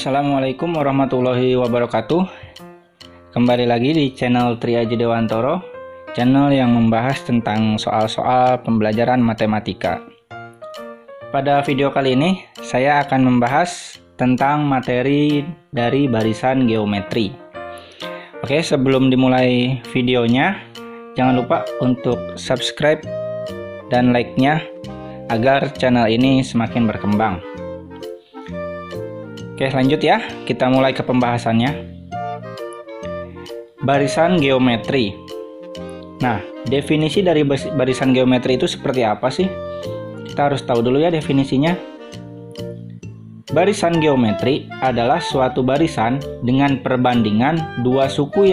Assalamualaikum warahmatullahi wabarakatuh. Kembali lagi di channel Triaji Dewantoro, channel yang membahas tentang soal-soal pembelajaran matematika. Pada video kali ini, saya akan membahas tentang materi dari barisan geometri. Oke, sebelum dimulai videonya, jangan lupa untuk subscribe dan like-nya agar channel ini semakin berkembang. Oke, lanjut ya, kita mulai ke pembahasannya. Barisan geometri. Nah, definisi dari barisan geometri itu seperti apa sih? Kita harus tahu dulu ya definisinya. Barisan geometri adalah suatu barisan dengan perbandingan dua suku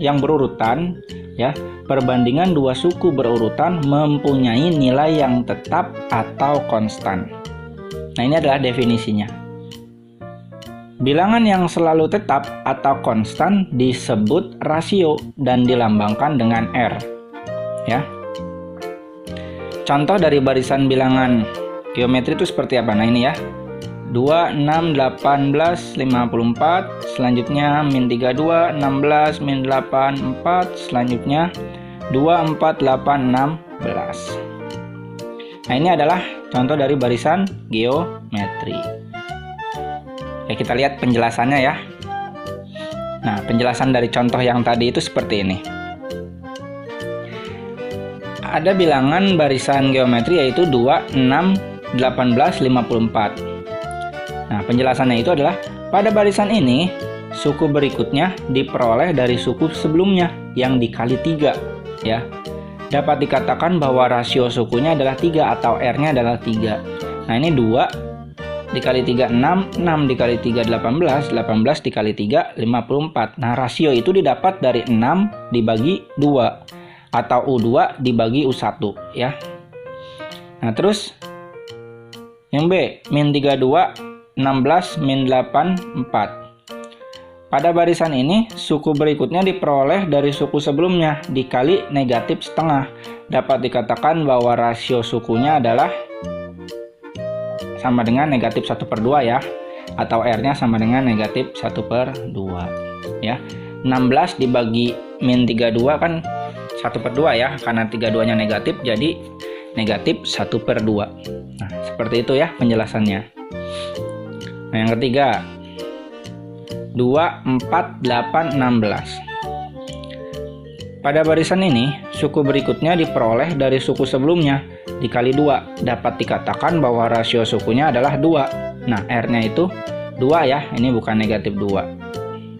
yang berurutan, ya. Perbandingan dua suku berurutan mempunyai nilai yang tetap atau konstan. Nah, ini adalah definisinya. Bilangan yang selalu tetap atau konstan disebut rasio dan dilambangkan dengan R. Ya. Contoh dari barisan bilangan geometri itu seperti apa? Nah, ini ya. 2, 6, 18, 54, selanjutnya min 32, 16, min 8, 4, selanjutnya 2, 4, 8, 16. Nah, ini adalah contoh dari barisan geometri. Ya, kita lihat penjelasannya ya. Nah, penjelasan dari contoh yang tadi itu seperti ini. Ada bilangan barisan geometri yaitu 2, 6, 18, 54. Nah, penjelasannya itu adalah pada barisan ini, suku berikutnya diperoleh dari suku sebelumnya yang dikali 3, ya. Dapat dikatakan bahwa rasio sukunya adalah 3 atau R-nya adalah 3. Nah, ini 2 dikali 3, 6, 6 dikali 3, 18, 18 dikali 3, 54. Nah, rasio itu didapat dari 6 dibagi 2 atau U2 dibagi U1, ya. Nah, terus yang B, min 32, 16, min 8, 4. Pada barisan ini, suku berikutnya diperoleh dari suku sebelumnya dikali negatif setengah. Dapat dikatakan bahwa rasio sukunya adalah sama dengan negatif 1/2 ya, atau R-nya sama dengan negatif 1/2 ya. 16 dibagi min 32 kan 1/2 ya, karena 32-nya negatif jadi negatif 1/2. Nah, seperti itu ya penjelasannya. Nah, yang ketiga, 2, 4, 8, 16. Pada barisan ini, suku berikutnya diperoleh dari suku sebelumnya dikali 2. Dapat dikatakan bahwa rasio sukunya adalah 2. Nah, R-nya itu 2 ya, ini bukan negatif 2.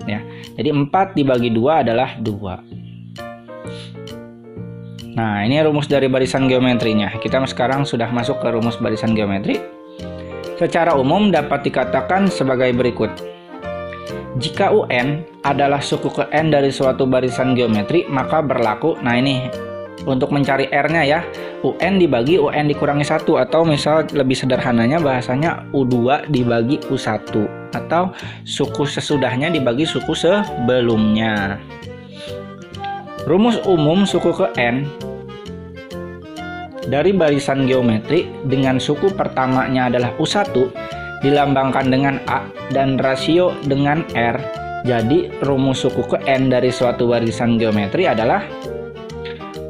Ya. Jadi 4 dibagi 2 adalah 2. Nah, ini rumus dari barisan geometrinya. Kita sekarang sudah masuk ke rumus barisan geometri. Secara umum dapat dikatakan sebagai berikut. Jika UN adalah suku ke N dari suatu barisan geometri, maka berlaku, nah ini untuk mencari R-nya ya, UN dibagi UN dikurangi 1, atau misal lebih sederhananya bahasanya U2 dibagi U1, atau suku sesudahnya dibagi suku sebelumnya. Rumus umum suku ke N dari barisan geometri dengan suku pertamanya adalah U1 dilambangkan dengan A dan rasio dengan R. Jadi rumus suku ke N dari suatu barisan geometri adalah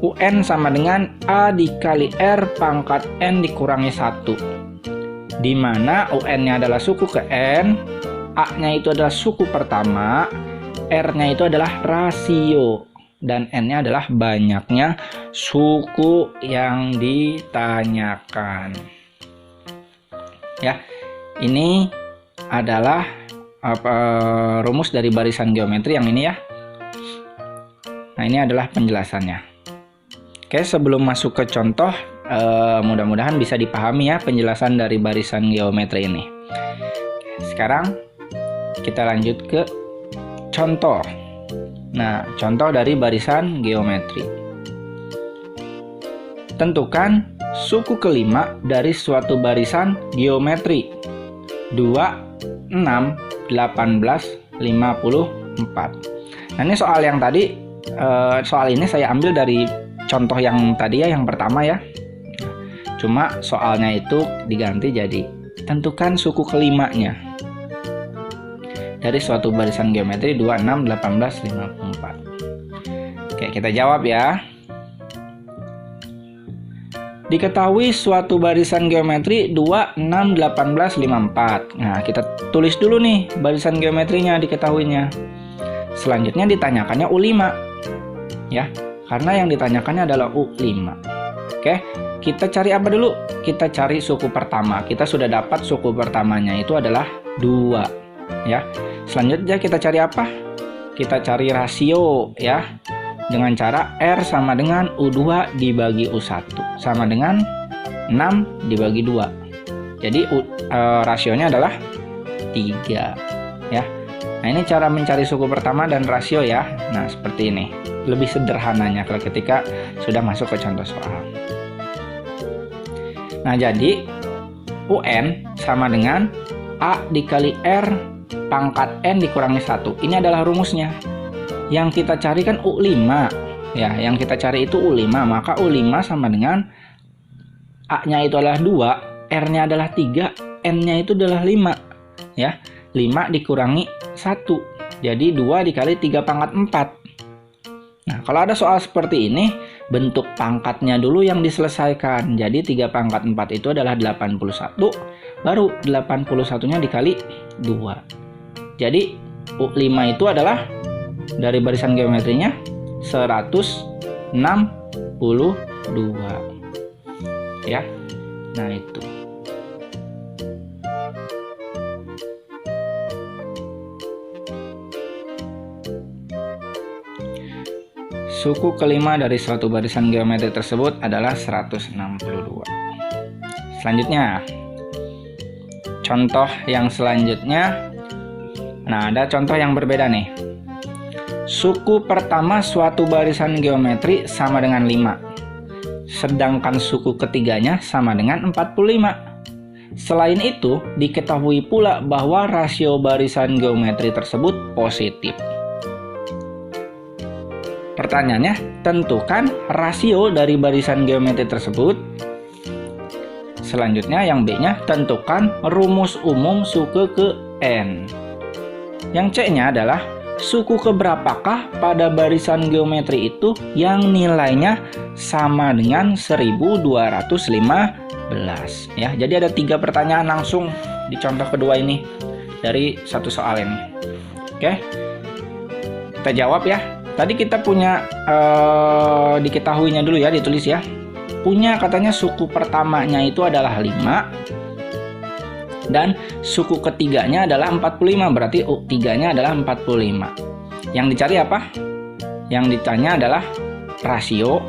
UN sama dengan A dikali R pangkat N dikurangi 1. Di mana UN-nya adalah suku ke N, A-nya itu adalah suku pertama, R-nya itu adalah rasio, dan N-nya adalah banyaknya suku yang ditanyakan. Ya. Ini adalah rumus dari barisan geometri yang ini ya. Nah, ini adalah penjelasannya. Oke, sebelum masuk ke contoh, mudah-mudahan bisa dipahami ya penjelasan dari barisan geometri ini. Sekarang kita lanjut ke contoh. Nah, contoh dari barisan geometri. Tentukan suku kelima dari suatu barisan geometri. 2, 6, 18, 54. Nah, ini soal yang tadi, soal ini saya ambil dari contoh yang tadi ya, yang pertama ya. Cuma soalnya itu diganti jadi tentukan suku kelimanya. dari suatu barisan geometri 2, 6, 18, 54. Oke, kita jawab ya. Diketahui suatu barisan geometri 2, 6, 18, 54. Nah, kita tulis dulu nih barisan geometrinya diketahuinya. Selanjutnya ditanyakannya U5. Ya, karena yang ditanyakannya adalah U5. Oke, kita cari apa dulu? Kita cari suku pertama. Kita sudah dapat suku pertamanya itu adalah 2. Ya. Selanjutnya kita cari apa? Kita cari rasio ya. Dengan cara R sama dengan U2 dibagi U1 sama dengan 6 dibagi 2. Jadi rasionya adalah 3 ya. Nah, ini cara mencari suku pertama dan rasio ya. Nah, seperti ini. Lebih sederhananya kalau ketika sudah masuk ke contoh soal. Nah, jadi UN sama dengan A dikali R pangkat N dikurangi 1. Ini adalah rumusnya. Yang kita cari kan U5 ya, yang kita cari itu U5, maka U5 sama dengan A-nya itu adalah 2, R-nya adalah 3, N-nya itu adalah 5 ya. 5 dikurangi 1, jadi 2 dikali 3 pangkat 4. Nah, kalau ada soal seperti ini, bentuk pangkatnya dulu yang diselesaikan. Jadi 3 pangkat 4 itu adalah 81, baru 81-nya dikali 2. Jadi U5 itu adalah dari barisan geometrinya 162 ya. Nah, itu. Suku kelima dari suatu barisan geometri tersebut adalah 162. Selanjutnya, contoh yang selanjutnya. Nah, ada contoh yang berbeda nih. Suku pertama suatu barisan geometri sama dengan 5. Sedangkan suku ketiganya sama dengan 45. Selain itu, diketahui pula bahwa rasio barisan geometri tersebut positif. Pertanyaannya, tentukan rasio dari barisan geometri tersebut. Selanjutnya yang B-nya, tentukan rumus umum suku ke N. Yang C-nya adalah suku keberapakah pada barisan geometri itu yang nilainya sama dengan 1215 ya. Jadi ada 3 pertanyaan langsung di contoh kedua ini dari satu soal ini. Oke, kita jawab ya. Tadi kita punya diketahuinya dulu ya, ditulis ya. Punya katanya suku pertamanya itu adalah 5 dan suku ketiganya adalah 45, berarti U3-nya adalah 45. Yang dicari apa? Yang ditanya adalah rasio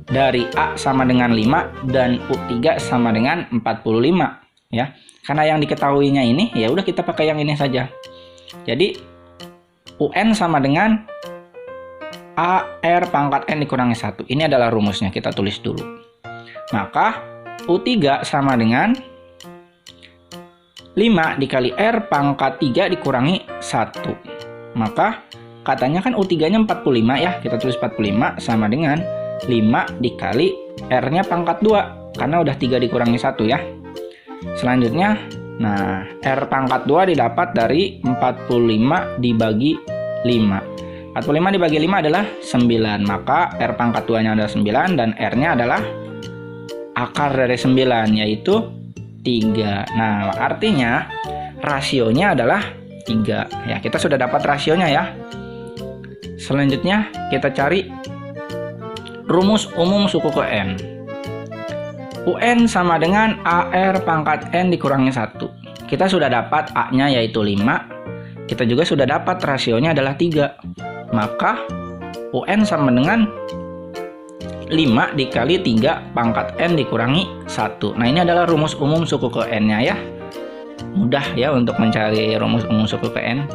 dari A sama dengan 5 dan U3 sama dengan 45 ya. Karena yang diketahuinya ini, ya udah kita pakai yang ini saja. Jadi UN sama dengan AR pangkat N dikurangi 1. Ini adalah rumusnya, kita tulis dulu. Maka U3 sama dengan 5 dikali R pangkat 3 dikurangi 1. Maka katanya kan U3-nya 45 ya, kita tulis 45 sama dengan 5 dikali R-nya pangkat 2, karena udah 3 dikurangi 1 ya. Selanjutnya, nah R pangkat 2 didapat dari 45 dibagi 5. 45 dibagi 5 adalah 9, maka R pangkat 2-nya adalah 9 dan R-nya adalah akar dari 9, yaitu 3. Nah, artinya rasionya adalah 3. Ya, kita sudah dapat rasionya ya. Selanjutnya kita cari rumus umum suku ke N. UN sama dengan AR pangkat N dikurangi 1. Kita sudah dapat A-nya yaitu 5. Kita juga sudah dapat rasionya adalah 3. Maka UN sama dengan 5 dikali 3 pangkat N dikurangi 1. Nah, ini adalah rumus umum suku ke N-nya ya. Mudah ya untuk mencari rumus umum suku ke N.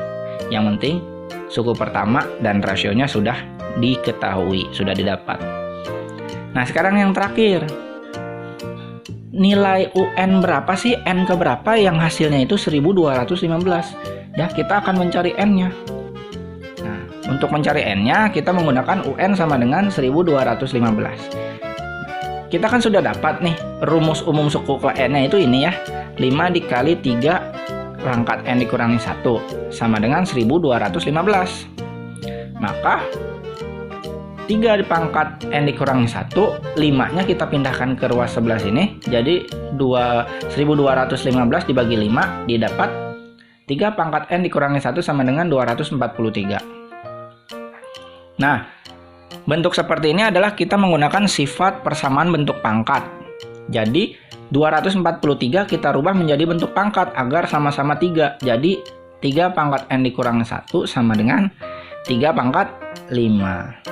Yang penting suku pertama dan rasionya sudah diketahui, sudah didapat. Nah, sekarang yang terakhir. Nilai UN berapa sih? N ke berapa yang hasilnya itu 1215. Ya, kita akan mencari N-nya. Nah, untuk mencari N-nya, kita menggunakan UN sama dengan 1215. Kita kan sudah dapat nih, rumus umum suku ke N-nya itu ini ya. 5 dikali 3 pangkat N dikurangi 1 sama dengan 1215. Maka 3 dipangkat N dikurangi 1, 5-nya kita pindahkan ke ruas sebelah sini. Jadi 1215 dibagi 5 didapat 3 pangkat N dikurangi 1 sama dengan 243. Nah, bentuk seperti ini adalah kita menggunakan sifat persamaan bentuk pangkat. Jadi 243 kita rubah menjadi bentuk pangkat agar sama-sama 3. Jadi 3 pangkat N dikurangi 1 sama dengan 3 pangkat 5.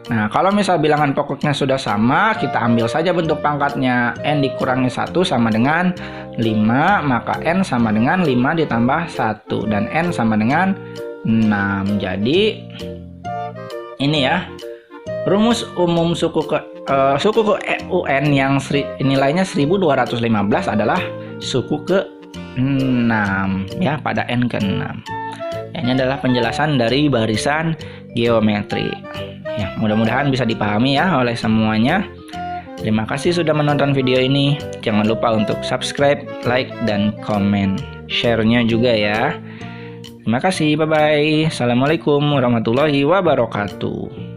Nah, kalau misal bilangan pokoknya sudah sama, kita ambil saja bentuk pangkatnya. N dikurangi 1 sama dengan 5, maka N sama dengan 5 ditambah 1. Dan N sama dengan 6. Jadi, ini ya, rumus umum suku ke UN yang nilainya 1215 adalah suku ke-6 ya, pada N ke-6. Ini adalah penjelasan dari barisan geometri. Ya, mudah-mudahan bisa dipahami ya oleh semuanya. Terima kasih sudah menonton video ini. Jangan lupa untuk subscribe, like, dan komen. Share-nya juga ya. Terima kasih, bye-bye. Assalamualaikum warahmatullahi wabarakatuh.